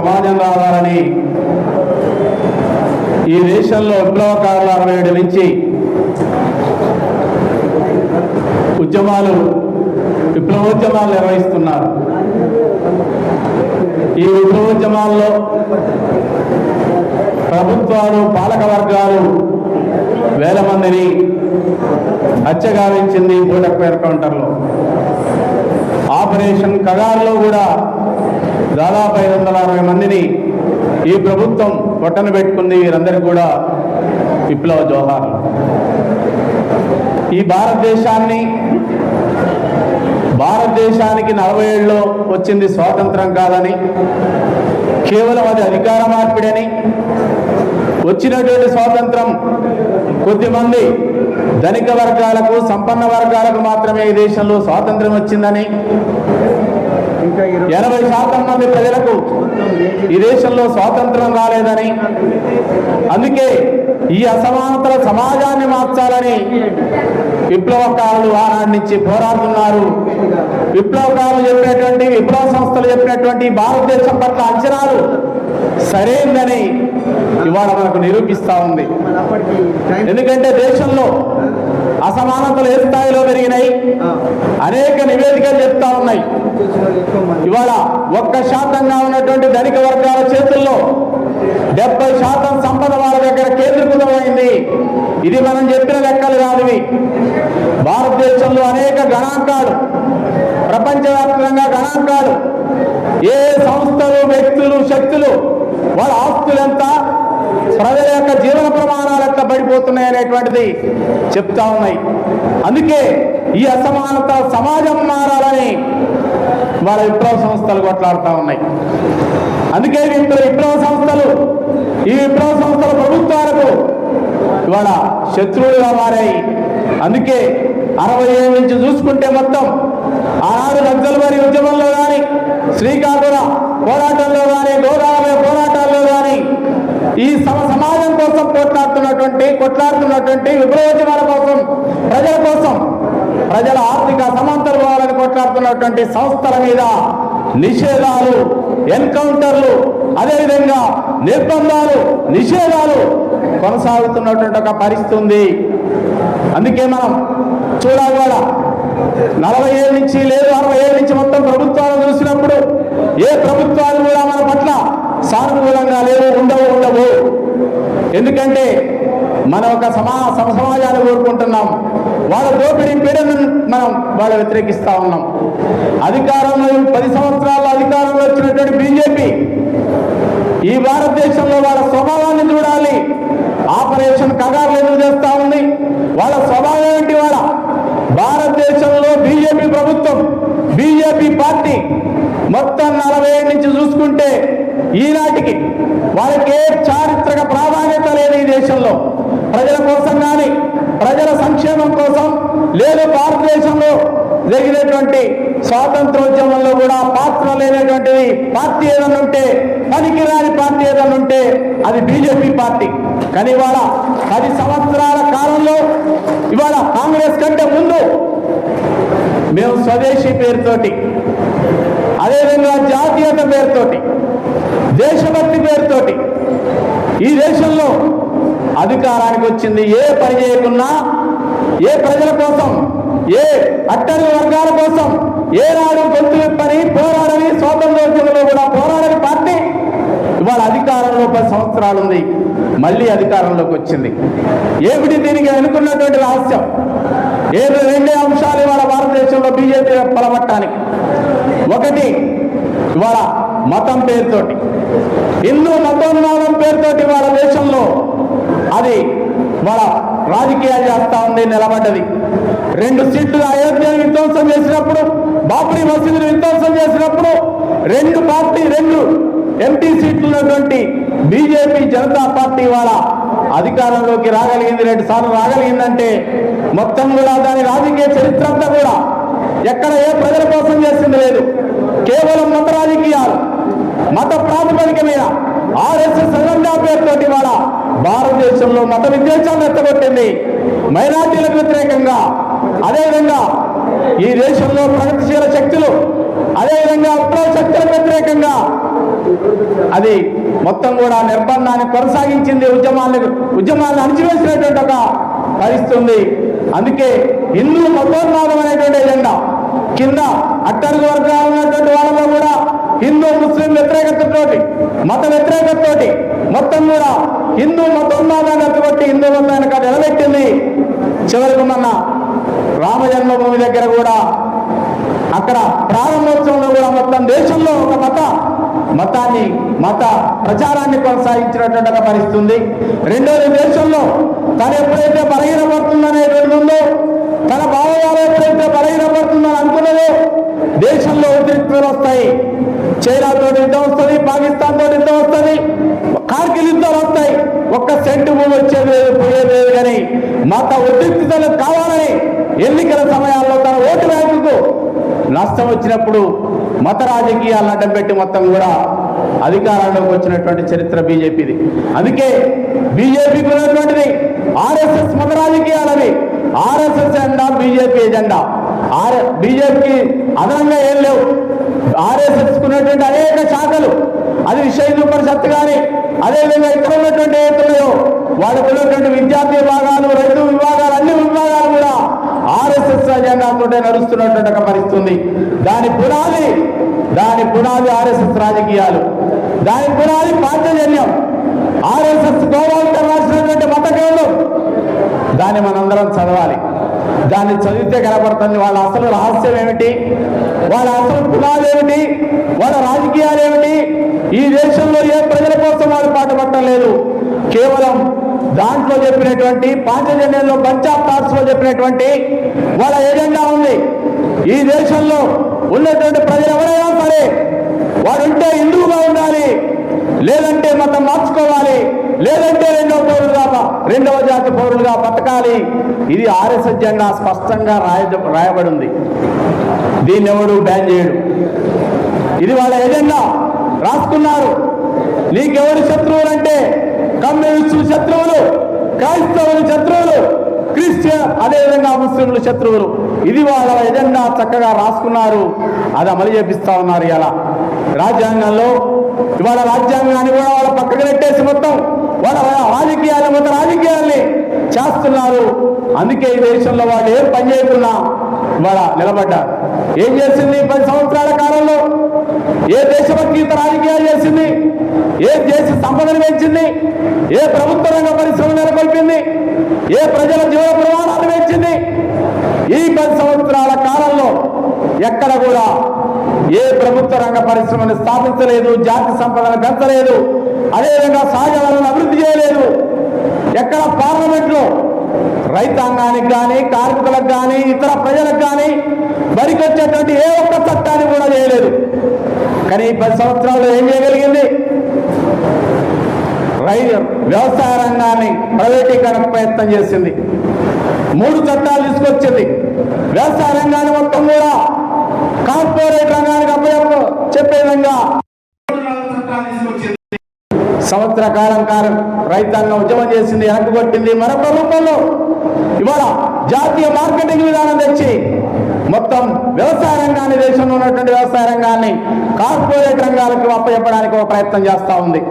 సమాజం రావాలని ఈ దేశంలో విప్లవకారులు 67 నుంచి విప్లవోద్యమాలు నిర్వహిస్తున్నారు. ఈ విప్లవోద్యమాల్లో ప్రభుత్వాలు, పాలక వర్గాలు వేల మందిని హత్యగావించింది బూటకపు ఎన్కౌంటర్లో. ఆపరేషన్ కగారులో కూడా దాదాపు 560 మందిని ఈ ప్రభుత్వం పొట్టన పెట్టుకుంది. వీరందరికీ కూడా విప్లవ జోహార్లు. ఈ భారతదేశానికి 40 ఏళ్ళలో వచ్చింది స్వాతంత్రం కాదని, కేవలం అది అధికార మార్పిడని, వచ్చినటువంటి స్వాతంత్రం కొద్దిమంది ధనిక వర్గాలకు, సంపన్న వర్గాలకు మాత్రమే ఈ దేశంలో స్వాతంత్రం వచ్చిందని, 80% మంది ప్రజలకు ఈ దేశంలో స్వాతంత్రం రాలేదని, అందుకే ఈ అసమానతల సమాజాన్ని మార్చాలని విప్లవకారులు ఆనాటి నుంచి పోరాడుతున్నారు. విప్లవకారులు చెప్పినటువంటి, విప్లవ సంస్థలు చెప్పినటువంటి భారతదేశం పట్ల అంచనాలు సరైందని ఇవాళ మనకు నిరూపిస్తూ ఉంది. ఎందుకంటే దేశంలో అసమానతలు ఏ స్థాయిలో పెరిగినాయి, అనేక నివేదికలు చెప్తా ఉన్నాయి. ఇవాళ 1% ఉన్నటువంటి ధనిక వర్గాల చేతుల్లో 70% సంపద వాళ్ళ దగ్గర కేంద్రీకృతమైంది. ఇది మనం చెప్పిన లెక్కలు కాదు. భారతదేశంలో అనేక గణాంకాలు, ప్రపంచవ్యాప్తంగా గణాంకాలు, ఏ సంస్థలు, వ్యక్తులు, శక్తులు, వాళ్ళ ఆస్తులు ఎంత, ప్రజల యొక్క జీవన ప్రమాణాలు ఎంత పడిపోతున్నాయి అనేటువంటిది చెప్తా ఉన్నాయి. అందుకే ఈ అసమానత సమాజం మారాలని వాళ్ళ విప్లవ సంస్థలు కొట్లాడుతూ ఉన్నాయి. అందుకే ఈ విప్లవ సంస్థలు ప్రభుత్వాలకు ఇవాళ శత్రువులుగా మారాయి. అందుకే 60 ఏళ్ళ నుంచి చూసుకుంటే మొత్తం ఆనాడు నక్సల్బరీ ఉద్యమంలో కానీ, శ్రీకాకుళ పోరాటంలో కానీ, గోదావరి పోరాటాల్లో కానీ ఈ సమాజం కోసం కొట్లాడుతున్నటువంటి విప్లవోద్యమాల కోసం, ప్రజల కోసం, ప్రజల ఆర్థిక సమాంతరాలను కొట్లాడుతున్నటువంటి సంస్థల మీద నిషేధాలు, ఎన్కౌంటర్లు, అదేవిధంగా నిర్బంధాలు, నిషేధాలు కొనసాగుతున్నటువంటి ఒక పరిస్థితి ఉంది. అందుకే మనం చూడాలి, 40 ఏళ్ళ నుంచి లేదు 60 ఏళ్ళ నుంచి మొత్తం ప్రభుత్వాలను చూసినప్పుడు ఏ ప్రభుత్వాలు కూడా మన పట్ల సానుకూలంగా లేవు, ఉండవు. ఎందుకంటే మనం ఒక సమాజాన్ని కోరుకుంటున్నాం. వాళ్ళ దోపిడీ పీడను మనం వ్యతిరేకిస్తా ఉన్నాం. అధికారంలో 10 సంవత్సరాల్లో అధికారంలో వచ్చినటువంటి బీజేపీ ఈ భారతదేశంలో వాళ్ళ స్వభావాన్ని చూడాలి. ఆపరేషన్ కగారులు ఎందుకు చేస్తా ఉంది? వాళ్ళ స్వభావం ఏంటి? వాళ్ళ భారతదేశంలో బీజేపీ ప్రభుత్వం, బీజేపీ పార్టీ మొత్తం 40 ఏళ్ళ నుంచి చూసుకుంటే ఈనాటికి వాళ్ళకి ఏ చారిత్రక ప్రాధాన్యత లేదు. ఈ దేశంలో ప్రజల కోసం కానీ, ప్రజల సంక్షేమం కోసం లేదు. భారతదేశంలో జరిగినటువంటి స్వాతంత్రోద్యమంలో కూడా పాత్ర లేనటువంటిది పార్టీ ఏదన్నా ఉంటే, పనికిరాని పార్టీ ఏదన్నా ఉంటే అది బీజేపీ పార్టీ. కానీ ఇవాళ 10 సంవత్సరాల కాలంలో ఇవాళ కాంగ్రెస్ కంటే ముందు మేము స్వదేశీ పేరుతోటి, అదేవిధంగా జాతీయత పేరుతోటి, దేశభక్తి పేరుతోటి ఈ దేశంలో అధికారానికి వచ్చింది. ఏ పని చేయకున్నా, ఏ ప్రజల కోసం, ఏ అట్టడుగు వర్గాల కోసం ఏనాడు గొంతు విప్పని, పోరాడని, స్వాతంత్రోద్యమంలో కూడా పోరాడని పార్టీ ఇవాళ అధికారంలో 10 సంవత్సరాలు ఉంది. మళ్ళీ అధికారంలోకి వచ్చింది. ఏమిటి దీనికి అనుకున్నటువంటి రహస్యం? రెండే అంశాలు ఇవాళ భారతదేశంలో బీజేపీ బలపట్టడానికి. ఒకటి, ఇవాళ మతం పేరుతోటి, హిందూ మతోన్మాదం పేరుతోటి ఇవాళ దేశంలో అది వాళ్ళ రాజకీయాలు చేస్తా ఉంది, నిలబడ్డది. 2 సీట్లు అయోధ్యను విధ్వంసం చేసినప్పుడు, బాబ్రీ మసీదును విధ్వంసం చేసినప్పుడు 2 ఎంపీ సీట్లు ఉన్నటువంటి బీజేపీ జనతా పార్టీ వాళ్ళ అధికారంలోకి రాగలిగింది. 2 సార్లు రాగలిగిందంటే మొత్తం కూడా దాని రాజకీయ చరిత్ర అంతా కూడా ఎక్కడ ఏ ప్రజల కోసం చేసింది లేదు. కేవలం మత రాజకీయాలు, మత ప్రాతిపదిక మీద ఆర్ఎస్ఎస్ అజెండా పేరుతోటి వాళ్ళ భారతదేశంలో మత విద్వేషాలను ఎత్తగొట్టింది. మైనార్టీలకు వ్యతిరేకంగా, అదేవిధంగా ఈ దేశంలో ప్రగతిశీల శక్తులు, అదేవిధంగా విప్లవ శక్తులకు వ్యతిరేకంగా అది మొత్తం కూడా నిర్బంధాన్ని కొనసాగించింది, ఉద్యమాలను అణిచివేసినటువంటి ఒక పరిస్థితి. అందుకే హిందూ మతోన్మాదం అనేటువంటి ఎజెండా కింద అట్టడుగు వర్గాలు ఉన్నటువంటి వాళ్ళలో కూడా హిందూ ముస్లిం వ్యతిరేకతతోటి, మత వ్యతిరేకతతోటి మొత్తం కూడా హిందూ మతోన్మాదాన్ని ఎత్తుకొట్టి హిందూ మతాన్ని నిలబెట్టింది. చివరికి మొన్న రామ జన్మభూమి దగ్గర కూడా అక్కడ ప్రారంభోత్సవంలో కూడా మొత్తం దేశంలో ఒక మత ప్రచారాన్ని కొనసాగించినటువంటి ఒక పరిస్థితి. రెండోది, దేశంలో తను ఎప్పుడైతే బలహీనపడుతుందనేటువంటి ఉందో, తన భావజాలం ఎప్పుడైతే బలహీనపడుతుందని అనుకున్నదో దేశంలో ఉద్రిక్తతలు వస్తాయి. చైనాతో యుద్ధం వస్తుంది, పాకిస్తాన్ తోటి యుద్ధం వస్తుంది, కార్గిల్ యుద్ధాలు వస్తాయి. ఒక్క సెంటు భూమి వచ్చేది లేదు, పోయేది లేదు. కానీ మత ఉద్రిక్తతలు కావాలని ఎన్నికల సమయాల్లో తన ఓటు బ్యాంకుకు నష్టం వచ్చినప్పుడు మత రాజకీయాలను అడ్డం పెట్టి మొత్తం కూడా అధికారంలోకి వచ్చినటువంటి చరిత్ర బీజేపీది. అందుకే బీజేపీకి ఉన్నటువంటిది ఆర్ఎస్ఎస్ మత రాజకీయాలవి. RSS agenda, BJP agenda. బీజేపీకి అదనంగా ఏం లేవు. ఆర్ఎస్ఎస్ ఉన్నటువంటి అనేక శాఖలు, అది విషయ పరిషత్ కానీ అదేవిధంగా ఇక్కడ ఉన్నటువంటి ఏతున్నాయో వాళ్ళకు ఉన్నటువంటి విద్యార్థి విభాగాలు, రైతు విభాగాలు, అన్ని విభాగాలు కూడా ఆర్ఎస్ఎస్ ఎజెండాతో నడుస్తున్నటువంటి ఒక పరిస్థితి. దాని పునాది ఆర్ఎస్ఎస్ రాజకీయాలు, దాని పునాది పాంచజన్యం. ఆర్ఎస్ఎస్ గోవాల్కర్ రాసినటువంటి మత గ్రంథం, దాన్ని మనందరం చదవాలి. దాన్ని చదివితే కనపడుతుంది వాళ్ళ అసలు రహస్యం ఏమిటి, వాళ్ళ అసలు పునాది ఏమిటి, వాళ్ళ రాజకీయాలు ఏమిటి. ఈ దేశంలో ఏ ప్రజల కోసం వాళ్ళు పాటుపట్టలేదు. కేవలం దాంట్లో చెప్పినటువంటి పాంచజన్యంలో బంచ్ ఆఫ్ థాట్స్ లో చెప్పినటువంటి వాళ్ళ ఎజెండా ఉంది. ఈ దేశంలో ఉన్నటువంటి ప్రజలు ఎవరైనా సరే వాడుంటే హిందువుగా ఉండాలి, లేదంటే మతం మార్చుకోవాలి, లేదంటే రెండవ జాతి పౌరులుగా బతకాలి. ఇది ఆర్ఎస్ఎస్ జెండా స్పష్టంగా రాయబడి ఉంది. దీన్ని ఎవడు బ్యాన్ చేయడు. ఇది వాళ్ళ ఎజెండా రాసుకున్నారు. నీకెవరు శత్రువులు అంటే కమ్యూనిస్టులు శత్రువులు, క్రైస్తవులు శత్రువులు, క్రిస్టియన్ అదేవిధంగా ముస్లింలు శత్రువులు. ఇది వాళ్ళ ఎజెండా చక్కగా రాసుకున్నారు. అది అమలు చేపిస్తా ఉన్నారు. ఇలా రాజ్యాంగంలో ఇవాళ రాజ్యాంగాన్ని కూడా వాళ్ళ పక్కకు నెట్టేసి మొత్తం వాళ్ళ రాజకీయాల్ని చేస్తున్నారు. అందుకే ఈ దేశంలో వాళ్ళు ఏం పని చేయకున్నా ఇవాళ నిలబడ్డారు. ఏం చేసింది 10 సంవత్సరాల కాలంలో? ఏ దేశభక్తియుత రాజకీయాలు చేసింది? ఏ దేశ సంపదను పెంచింది? ఏ ప్రభుత్వ రంగ పరిశ్రమ నెలకొల్పింది? ఏ ప్రజల జీవన ప్రమాణాలు పెంచింది? ఈ 10 సంవత్సరాల కాలంలో ఎక్కడ కూడా ఏ ప్రభుత్వ రంగ పరిశ్రమను స్థాపించలేదు, జాతి సంపదను పెంచలేదు, అదేవిధంగా సహజ వనరులను అభివృద్ధి చేయలేదు. ఎక్కడ పార్లమెంట్లో రైతాంగానికి కానీ, కార్మికులకు కానీ, ఇతర ప్రజలకు కానీ బరికొచ్చేటువంటి ఏ ఒక్క చట్టాన్ని కూడా చేయలేదు. కానీ 10 సంవత్సరాల్లో ఏం చేయగలిగింది? వ్యవసాయ రంగాన్ని ప్రైవేటీకరణకు ప్రయత్నం చేసింది. 3 చట్టాలు తీసుకొచ్చింది. వ్యవసాయ రంగాన్ని మొత్తం కూడా కార్పొరేట్ రంగానికి చెప్పే విధంగా సంవత్సర కాలం రైతాంగం ఉద్యమం చేసింది, వెనక్కి కొట్టింది. మరొక రూపంలో ఇవాళ జాతీయ మార్కెటింగ్ విధానం తెచ్చి మొత్తం వ్యవసాయ రంగాన్ని, దేశంలో ఉన్నటువంటి వ్యవసాయ రంగాన్ని కార్పొరేట్ రంగాలకు అప్పచెప్పడానికి ఒక ప్రయత్నం చేస్తూ ఉంది.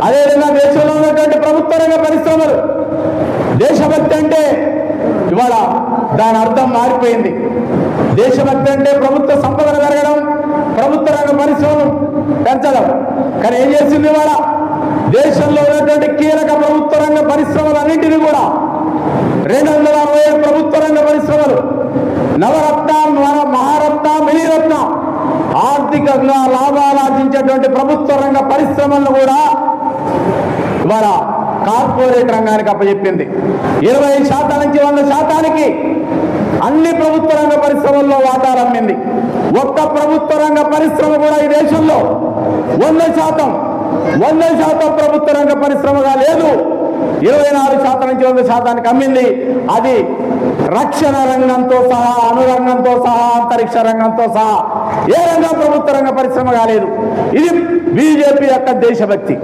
అదేవిధంగా దేశంలో ఉన్నటువంటి ప్రభుత్వ రంగ పరిశ్రమలు, దేశభక్తి అంటే ఇవాళ దాని అర్థం మారిపోయింది. దేశభక్తి అంటే ప్రభుత్వ సంపదను పెరగడం, ప్రభుత్వ రంగ పరిశ్రమలు పెంచడం. కానీ ఏం చేసింది? ఇవాళ దేశంలో ఉన్నటువంటి కీలక ప్రభుత్వ రంగ పరిశ్రమలన్నింటినీ కూడా 267 ప్రభుత్వ రంగ పరిశ్రమలు, నవరత్న, మహారత్న, మినీరత్న, ఆర్థికంగా లాభాలు ఆర్జించేటువంటి ప్రభుత్వ రంగ పరిశ్రమలను కూడా ఇవాళ కార్పొరేట్ రంగానికి అప్పచెప్పింది. 20% నుంచి 100% అన్ని ప్రభుత్వ రంగ పరిశ్రమల్లో వాటాలు అమ్మింది. ఒక్క ప్రభుత్వ రంగ పరిశ్రమ కూడా ఈ దేశంలో 100% ప్రభుత్వ రంగ పరిశ్రమగా లేదు. 24% నుంచి 100%కి అమ్మింది. అది రక్షణ రంగంతో సహా, అనురంగంతో సహా, అంతరిక్ష రంగంతో సహా ఏ రంగం ప్రభుత్వ రంగ పరిశ్రమ కాలేదు. ఇది బీజేపీ యొక్క దేశభక్తి.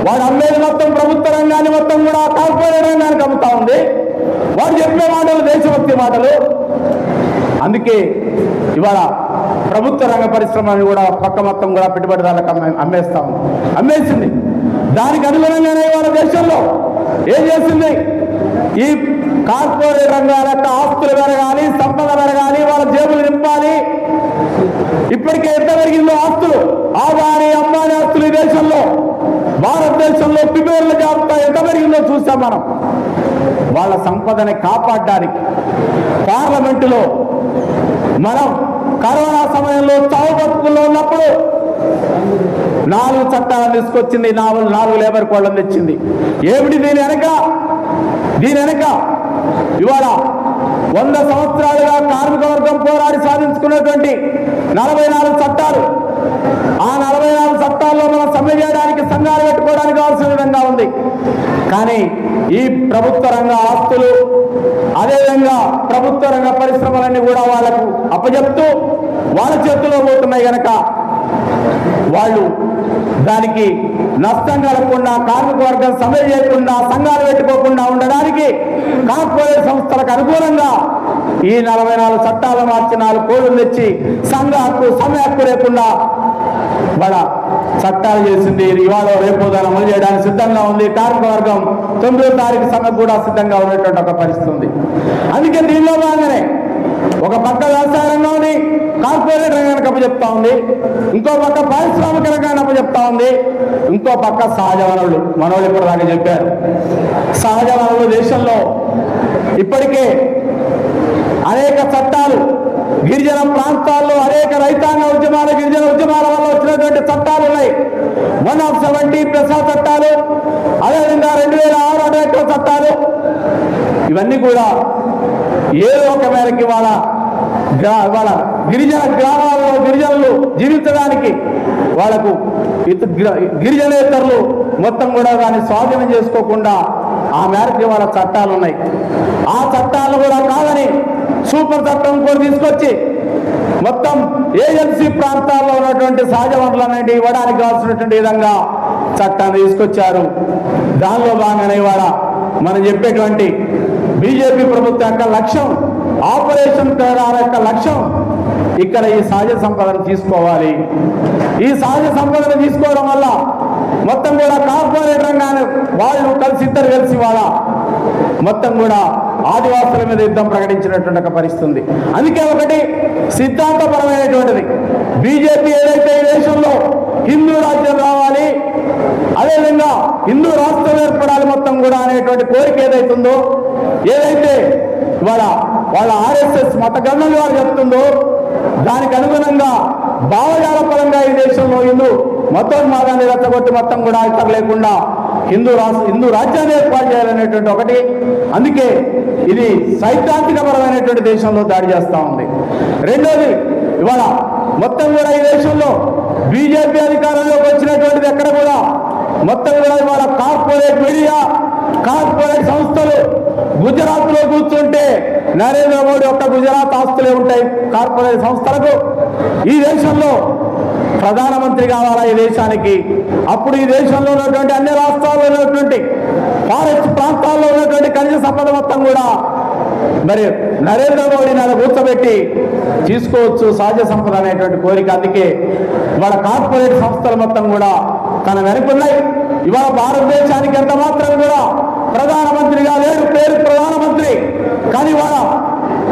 వాడు అమ్మేది మొత్తం ప్రభుత్వ రంగాన్ని మొత్తం కూడా కార్పొరేట్ రంగానికి అమ్ముతా ఉంది. వాడు చెప్పే మాటలు దేశభక్తి మాటలు. అందుకే ఇవాళ ప్రభుత్వ రంగ పరిశ్రమని కూడా పక్క మొత్తం కూడా పెట్టుబడిదారులకు అమ్మేసింది. దానికి అనుగుణంగానే వాళ్ళ దేశంలో ఏం చేసింది? ఈ కార్పొరేట్ రంగాల యొక్క ఆస్తులు పెరగాలి, సంపద పెరగాలి, వాళ్ళ జేబులు నింపాలి. ఇప్పటికే ఎంత పెరిగిందో ఆస్తులు, ఆదాని అంబానీ ఆస్తులు ఈ దేశంలో, భారతదేశంలో పిబేర్ల జాబితా ఎంత పెరిగిందో చూసాం మనం. వాళ్ళ సంపదని కాపాడడానికి పార్లమెంటులో మనం కరోనా సమయంలో చావు బతుకుల్లో ఉన్నప్పుడు 4 చట్టాలను తీసుకొచ్చింది, 4 లేబర్ కోడ్లను తెచ్చింది. ఏమిటి దీని వెనక? ఇవాళ 100 సంవత్సరాలుగా కార్మిక వర్గం పోరాడి సాధించుకున్నటువంటి 44 చట్టాలు. ఆ 44 చట్టాల్లో మనం సమ్మె చేయడానికి, సంఘాలు పెట్టుకోవడానికి కావాల్సిన విధంగా ఉంది. కానీ ఈ ప్రభుత్వ రంగ ఆస్తులు, అదేవిధంగా ప్రభుత్వ రంగ పరిశ్రమలన్నీ కూడా వాళ్లకు అప్పచెప్తూ వాళ్ళ చేతుల్లో పోతున్నాయి కనుక వాళ్ళు దానికి నష్టం కలగకుండా, కార్మిక వర్గం సమ్మె చేయకుండా, సంఘాలు పెట్టుకోకుండా ఉండడానికి కార్పొరేట్ సంస్థలకు అనుకూలంగా ఈ 44 చట్టాలు మార్చి 4 కోడ్లు తెచ్చి సంఘ హక్కు, సమ్మె హక్కు లేకుండా వాళ్ళ చట్టాలు చేసింది. ఇవాళ రేపు దాన్ని అమలు చేయడానికి సిద్ధంగా ఉంది. కార్మిక వర్గం 9వ తారీఖు సమ్మె కూడా సిద్ధంగా ఉన్నటువంటి ఒక పరిస్థితి ఉంది. అందుకే దీనిలో భాగంగానే ఒక పక్క వ్యవసాయ రంగాన్ని కార్పొరేట్ రంగానికి అప్పచెప్తా ఉంది, ఇంకో పక్క పారిశ్రామిక రంగాన్ని అప్పచెప్తా ఉంది, ఇంకో పక్క సహజ వనరులు. మనోళ్ళు ఇప్పుడు దాకా చెప్పారు, సహజ వనరులు దేశంలో ఇప్పటికే అనేక చట్టాలు, గిరిజన ప్రాంతాల్లో అనేక రైతాంగ ఉద్యమాలు, గిరిజన ఉద్యమాల వల్ల వచ్చినటువంటి చట్టాలు ఉన్నాయి. 170 పెసా చట్టాలు, అదేవిధంగా 2006 అడేట్ల చట్టాలు. ఇవన్నీ కూడా ఏదో ఒక మేరకి వాళ్ళ గిరిజన గ్రామాల్లో గిరిజనులు జీవించడానికి వాళ్లకు గిరిజనేతరులు మొత్తం కూడా దాన్ని స్వాధీనం చేసుకోకుండా ఆ మేరకు వాళ్ళ చట్టాలు ఉన్నాయి. ఆ చట్టాలు కూడా కాదని సూపర్ చట్టం కూడా తీసుకొచ్చి మొత్తం ఏజెన్సీ ప్రాంతాల్లో ఉన్నటువంటి సహజ వనరులన్నింటి ఇవ్వడానికి కావాల్సినటువంటి విధంగా చట్టాన్ని తీసుకొచ్చారు. దానిలో భాగంగానే ఇవాళ మనం చెప్పేటువంటి బీజేపీ ప్రభుత్వం యొక్క లక్ష్యం, ఆపరేషన్ తెలంగాణ యొక్క లక్ష్యం ఇక్కడ ఈ సహజ సంపదను తీసుకోవాలి. ఈ సహజ సంపదను తీసుకోవడం వల్ల మొత్తం కూడా కార్పొరేట్ రంగాన్ని వాళ్ళు ఇద్దరు కలిసి వాళ్ళ మొత్తం కూడా ఆదివాసుల మీద యుద్ధం ప్రకటించినటువంటి ఒక పరిస్థితి ఉంది. అందుకే ఒకటి సిద్ధాంతపరమైనటువంటిది, బీజేపీ ఏదైతే ఈ దేశంలో హిందూ రాజ్యం రావాలి, అదేవిధంగా హిందూ రాష్ట్రం ఏర్పడాలి మొత్తం కూడా అనేటువంటి కోరిక ఏదైతుందో, ఏదైతే వాళ్ళ ఆర్ఎస్ఎస్ మత గణనలు వారు చెప్తుందో దానికి అనుగుణంగా భావజాల పరంగా ఈ దేశంలో హిందూ మతోన్మాదాన్ని రెచ్చగొట్టి మొత్తం కూడా ఇతర లేకుండా హిందూ రాజ్యాన్ని ఏర్పాటు చేయాలనేటువంటి ఒకటి. అందుకే ఇది సైద్ధాంతికపరమైనటువంటి దేశంలో దాడి చేస్తూ ఉంది. రెండోది, ఇవాళ మొత్తం కూడా ఈ దేశంలో బీజేపీ అధికారంలోకి వచ్చినటువంటిది ఎక్కడ కూడా మొత్తం కూడా ఇవాళ కార్పొరేట్ మీడియా, కార్పొరేట్ సంస్థలు గుజరాత్లో కూర్చుంటే నరేంద్ర మోడీ ఒక్క గుజరాత్ ఆస్తులే ఉంటాయి కార్పొరేట్ సంస్థలకు. ఈ దేశంలో ప్రధానమంత్రి కావాలా ఈ దేశానికి, అప్పుడు ఈ దేశంలో ఉన్నటువంటి అన్ని రాష్ట్రాల్లో ఉన్నటువంటి ఫారెస్ట్ ప్రాంతాల్లో ఉన్నటువంటి ఖనిజ సంపద మొత్తం కూడా మరి నరేంద్ర మోడీని అలా కూర్చోబెట్టి తీసుకోవచ్చు సహజ సంపద అనేటువంటి కోరిక. అందుకే ఇవాళ కార్పొరేట్ సంస్థలు మొత్తం కూడా తన వెనుకున్నాయి. ఇవాళ భారతదేశానికి ఎంత మాత్రం కూడా ప్రధానమంత్రిగా లేడు, పేరు ప్రధానమంత్రి, కానీ ఇవాళ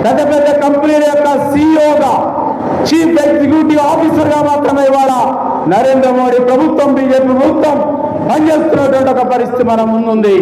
పెద్ద పెద్ద కంపెనీల యొక్క సిఇఓగా, చీఫ్ ఎగ్జిక్యూటివ్ ఆఫీసర్గా మాత్రమే ఇవాళ నరేంద్ర మోడీ ప్రభుత్వం, బీజేపీ ప్రభుత్వం పనిచేస్తున్నటువంటి ఒక పరిస్థితి మన ముందుంది.